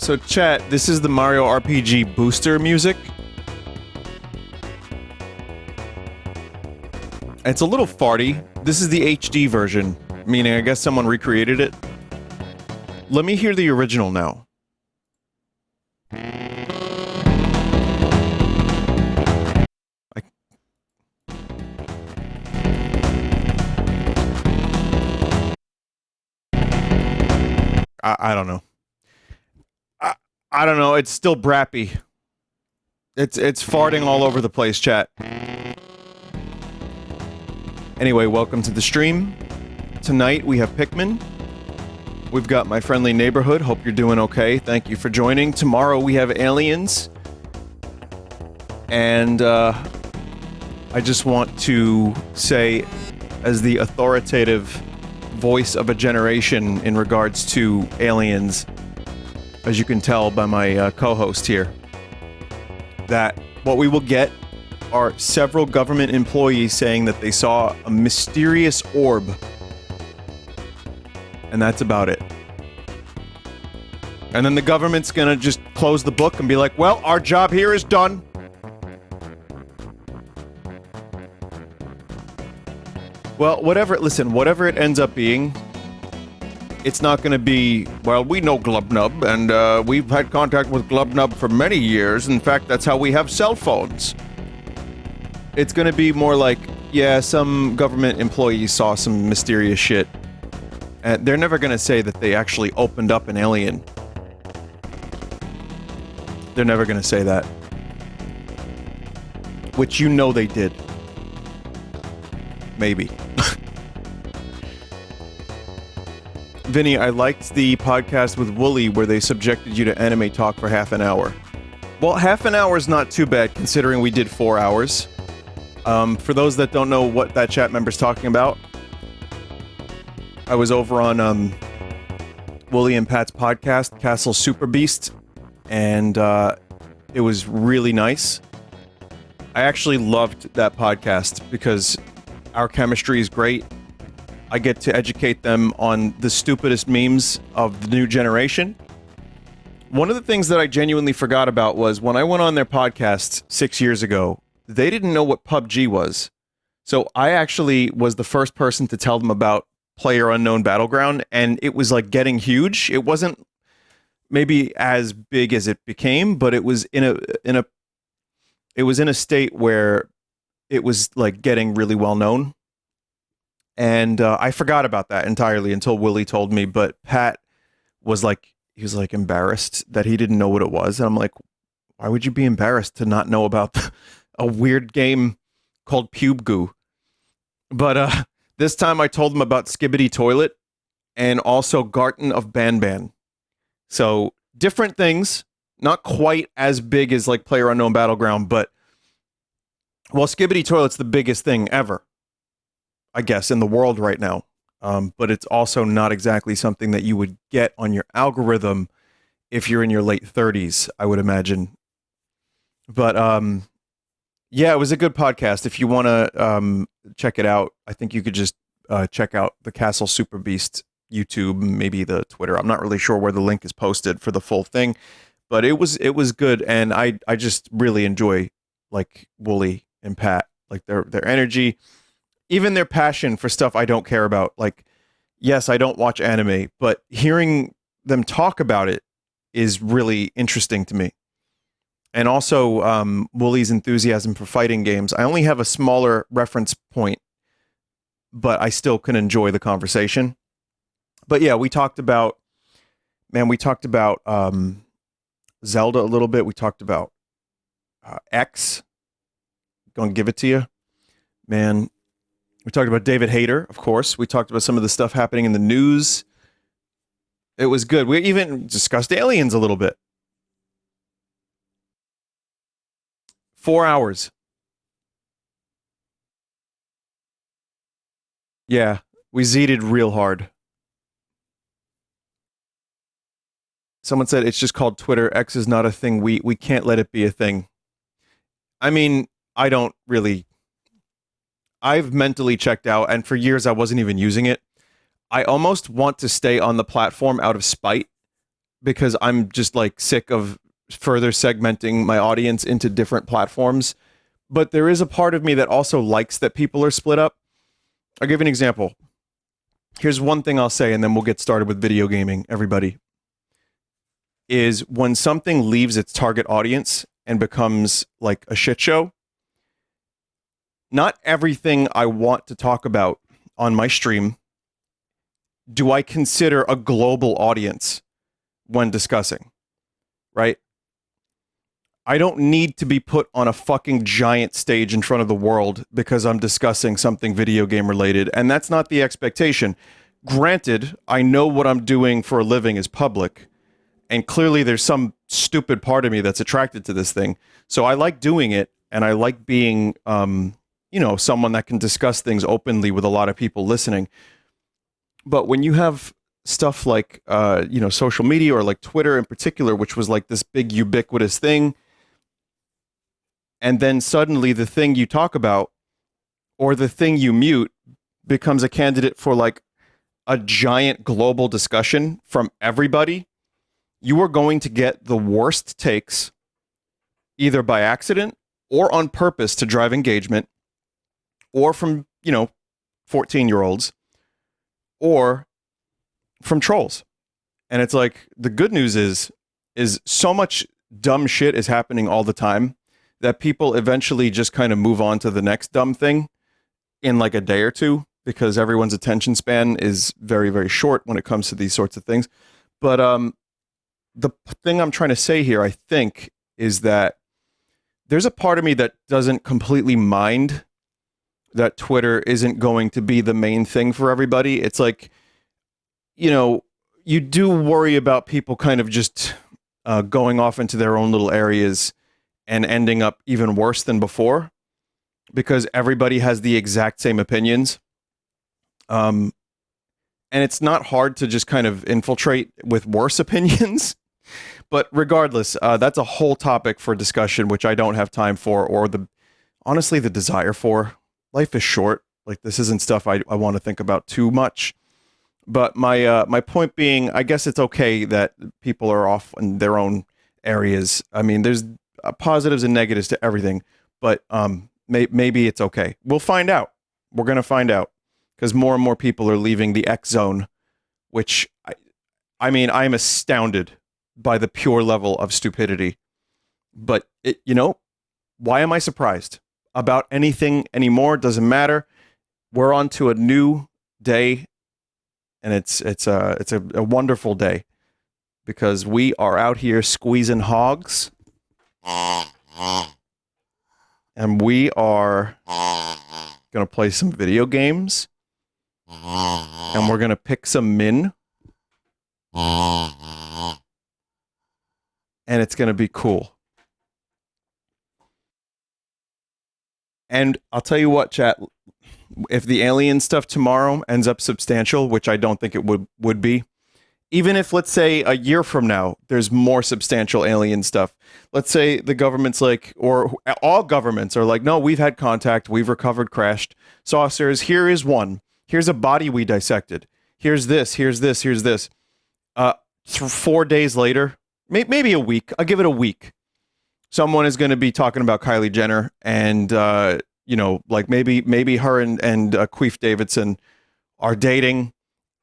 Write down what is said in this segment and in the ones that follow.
So chat, this is the Mario RPG booster music. It's a little farty. This is the HD version, meaning I guess someone recreated it. Let me hear the original now. I don't know. I don't know. It's still brappy. It's farting all over the place, chat. Anyway, welcome to the stream. Tonight we have Pikmin. We've got My Friendly Neighborhood. Hope you're doing okay. Thank you for joining. Tomorrow we have Aliens. And I just want to say, as the authoritative voice of a generation in regards to Aliens, as you can tell by my co-host here, that what we will get are several government employees saying that they saw a mysterious orb. And that's about it. And then the government's gonna just close the book and be like, well, our job here is done. Well, whatever it ends up being, it's not going to be, well, we know Glubnub, and we've had contact with Glubnub for many years. In fact, that's how we have cell phones. It's going to be more like, yeah, some government employees saw some mysterious shit. And they're never going to say that they actually opened up an alien. They're never going to say that. Which you know they did. Maybe. Vinny, I liked the podcast with Woolie where they subjected you to anime talk for half an hour. Well, half an hour is not too bad considering we did 4 hours. For those that don't know what that chat member's talking about, I was over on Woolie and Pat's podcast, Castle Super Beast, and it was really nice. I actually loved that podcast because our chemistry is great. I get to educate them on the stupidest memes of the new generation. One of the things that I genuinely forgot about was when I went on their podcast 6 years ago, they didn't know what PUBG was. So I actually was the first person to tell them about PlayerUnknown Battleground, and it was like getting huge. It wasn't maybe as big as it became, but it was in a state where it was like getting really well known. And I forgot about that entirely until Willie told me, but Pat was like, he was like embarrassed that he didn't know what it was. And I'm like, why would you be embarrassed to not know about a weird game called Pube Goo? But this time I told him about Skibbity Toilet and also Garten of Banban. So different things, not quite as big as like PlayerUnknown Battleground, but well, Skibbity Toilet's the biggest thing ever, I guess, in the world right now. But it's also not exactly something that you would get on your algorithm if you're in your late 30s, I would imagine. But yeah, it was a good podcast. If you want to check it out, I think you could just check out the Castle Super Beast YouTube, maybe the Twitter. I'm not really sure where the link is posted for the full thing, but it was good, and I just really enjoy like Woolie and Pat, like their energy. Even their passion for stuff I don't care about. Like, yes, I don't watch anime, but hearing them talk about it is really interesting to me. And also, Woolie's enthusiasm for fighting games. I only have a smaller reference point, but I still can enjoy the conversation. But yeah, we talked about Zelda a little bit. We talked about X. Gonna give it to you. Man. We talked about David Hayter, of course. We talked about some of the stuff happening in the news. It was good. We even discussed aliens a little bit. 4 hours. Yeah, we zeeted real hard. Someone said it's just called Twitter. X is not a thing. We can't let it be a thing. I mean, I don't really... I've mentally checked out, and for years I wasn't even using it. I almost want to stay on the platform out of spite, because I'm just like sick of further segmenting my audience into different platforms. But there is a part of me that also likes that people are split up. I'll give you an example. Here's one thing I'll say, and then we'll get started with video gaming, everybody. Is when something leaves its target audience and becomes like a shit show, not everything I want to talk about on my stream do I consider a global audience when discussing, right? I don't need to be put on a fucking giant stage in front of the world because I'm discussing something video game related, and that's not the expectation. Granted, I know what I'm doing for a living is public, and clearly there's some stupid part of me that's attracted to this thing. So I like doing it, and I like being, someone that can discuss things openly with a lot of people listening. But when you have stuff like, social media or like Twitter in particular, which was like this big ubiquitous thing, and then suddenly the thing you talk about or the thing you mute becomes a candidate for like a giant global discussion from everybody, you are going to get the worst takes, either by accident or on purpose to drive engagement, or from, 14-year-olds, or from trolls. And it's like, the good news is so much dumb shit is happening all the time that people eventually just kind of move on to the next dumb thing in like a day or two, because everyone's attention span is very, very short when it comes to these sorts of things. But the thing I'm trying to say here, I think, is that there's a part of me that doesn't completely mind that Twitter isn't going to be the main thing for everybody. It's like, you do worry about people kind of just going off into their own little areas and ending up even worse than before, because everybody has the exact same opinions. And it's not hard to just kind of infiltrate with worse opinions. But regardless, that's a whole topic for discussion, which I don't have time for, or honestly, the desire for. Life is short. Like, this isn't stuff I want to think about too much. But my point being, I guess it's okay that people are off in their own areas. I mean, there's positives and negatives to everything, but maybe it's okay. We'll find out. We're going to find out, because more and more people are leaving the X zone, which, I mean, I'm astounded by the pure level of stupidity. But, why am I surprised about anything anymore? Doesn't matter. We're on to a new day, and it's a wonderful day, because we are out here squeezing hogs, and we are going to play some video games, and we're going to pick some min, and it's going to be cool. And I'll tell you what, chat, if the alien stuff tomorrow ends up substantial, which I don't think it would be, even if, let's say, a year from now, there's more substantial alien stuff. Let's say the government's like, or all governments are like, no, we've had contact, we've recovered crashed saucers. Here is one. Here's a body we dissected. Here's this, here's this, here's this. 4 days later, maybe a week, I'll give it a week, someone is going to be talking about Kylie Jenner, and, like maybe her and Queef Davidson are dating,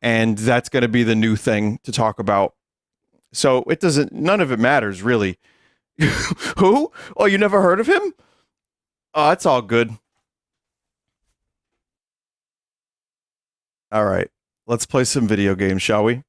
and that's going to be the new thing to talk about. So none of it matters, really. Who? Oh, you never heard of him? Oh, it's all good. All right. Let's play some video games, shall we?